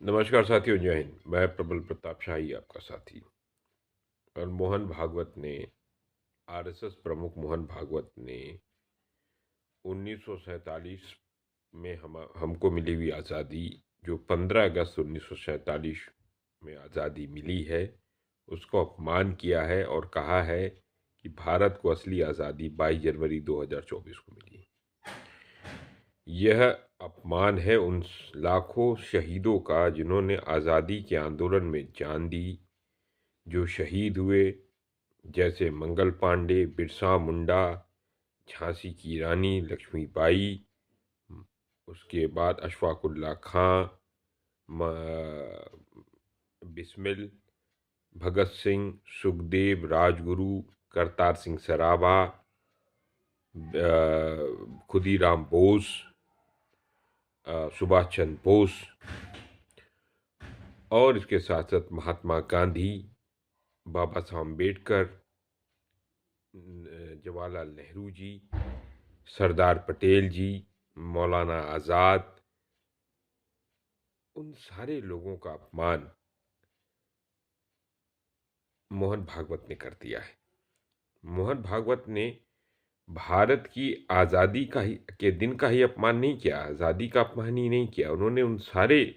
नमस्कार साथियों, जय हिंद। मैं प्रबल प्रताप शाही आपका साथी। और मोहन भागवत ने, आरएसएस प्रमुख मोहन भागवत ने 1947 में हमको मिली हुई आज़ादी, जो 15 अगस्त 1947 में आज़ादी मिली है, उसको अपमान किया है और कहा है कि भारत को असली आज़ादी 22 जनवरी 2024 को मिली। यह अपमान है उन लाखों शहीदों का जिन्होंने आज़ादी के आंदोलन में जान दी, जो शहीद हुए, जैसे मंगल पांडे, बिरसा मुंडा, झांसी की रानी लक्ष्मीबाई, उसके बाद अशफाकुल्ला खां, बिस्मिल, भगत सिंह, सुखदेव, राजगुरु, करतार सिंह सराभा, खुदीराम बोस, सुभाष चंद्र बोस, और इसके साथ साथ महात्मा गांधी, बाबा साहब अम्बेडकर, जवाहरलाल नेहरू जी, सरदार पटेल जी, मौलाना आज़ाद, उन सारे लोगों का अपमान मोहन भागवत ने कर दिया है। मोहन भागवत ने भारत की आज़ादी के दिन का ही अपमान नहीं किया, आज़ादी का अपमान ही नहीं किया, उन्होंने उन सारे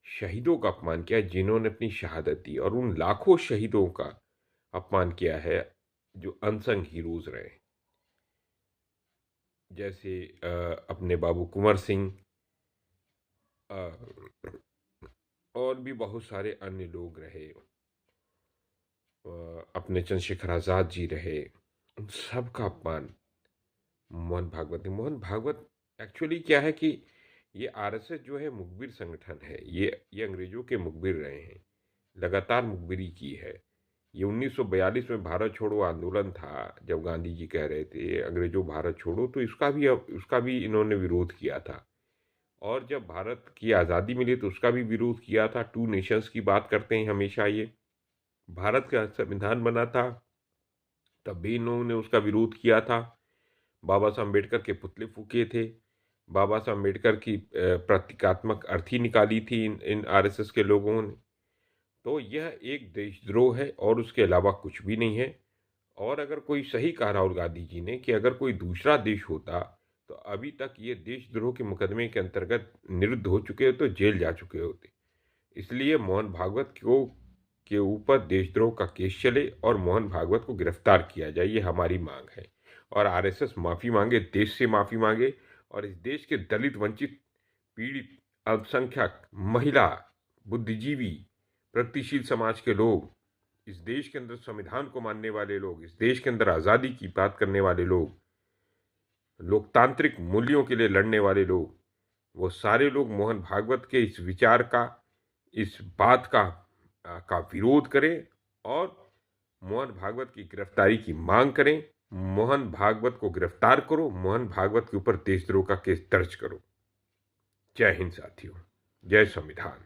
शहीदों का अपमान किया जिन्होंने अपनी शहादत दी, और उन लाखों शहीदों का अपमान किया है जो अनसंग हीरोज रहे, जैसे अपने बाबू कुंवर सिंह, और भी बहुत सारे अन्य लोग रहे, अपने चंद्रशेखर आज़ाद जी रहे, उन सब का अपमान मोहन भागवत एक्चुअली क्या है कि ये आरएसएस जो है मुखबिर संगठन है। ये अंग्रेजों के मुखबिर रहे हैं, लगातार मुखबिरी की है। ये 1942 में भारत छोड़ो आंदोलन था, जब गांधी जी कह रहे थे अंग्रेजों भारत छोड़ो, तो उसका भी इन्होंने विरोध किया था। और जब भारत की आज़ादी मिली तो उसका भी विरोध किया था। टू नेशंस की बात करते हैं हमेशा। ये भारत का संविधान बना था तब भी इन्होंने उसका विरोध किया था। बाबा साहब अम्बेडकर के पुतले फूके थे, बाबा साहब अम्बेडकर की प्रतीकात्मक अर्थी निकाली थी इन आरएसएस के लोगों ने। तो यह एक देशद्रोह है और उसके अलावा कुछ भी नहीं है। और अगर कोई, सही कहा राहुल गांधी जी ने, कि अगर कोई दूसरा देश होता तो अभी तक ये देशद्रोह के मुकदमे के अंतर्गत निरुद्ध हो चुके होते, तो जेल जा चुके होते। इसलिए मोहन भागवत को के ऊपर देशद्रोह का केस चले और मोहन भागवत को गिरफ्तार किया जाए, ये हमारी मांग है। और आरएसएस माफ़ी मांगे, देश से माफ़ी मांगे, और इस देश के दलित, वंचित, पीड़ित, अल्पसंख्यक, महिला, बुद्धिजीवी, प्रगतिशील समाज के लोग, इस देश के अंदर संविधान को मानने वाले लोग, इस देश के अंदर आज़ादी की बात करने वाले लोग, लोकतांत्रिक मूल्यों के लिए लड़ने वाले लोग, वो सारे लोग मोहन भागवत के इस विचार का, इस बात का विरोध करें और मोहन भागवत की गिरफ्तारी की मांग करें। मोहन भागवत को गिरफ्तार करो, मोहन भागवत के ऊपर देशद्रोह का केस दर्ज करो। जय हिंद साथियों, जय संविधान।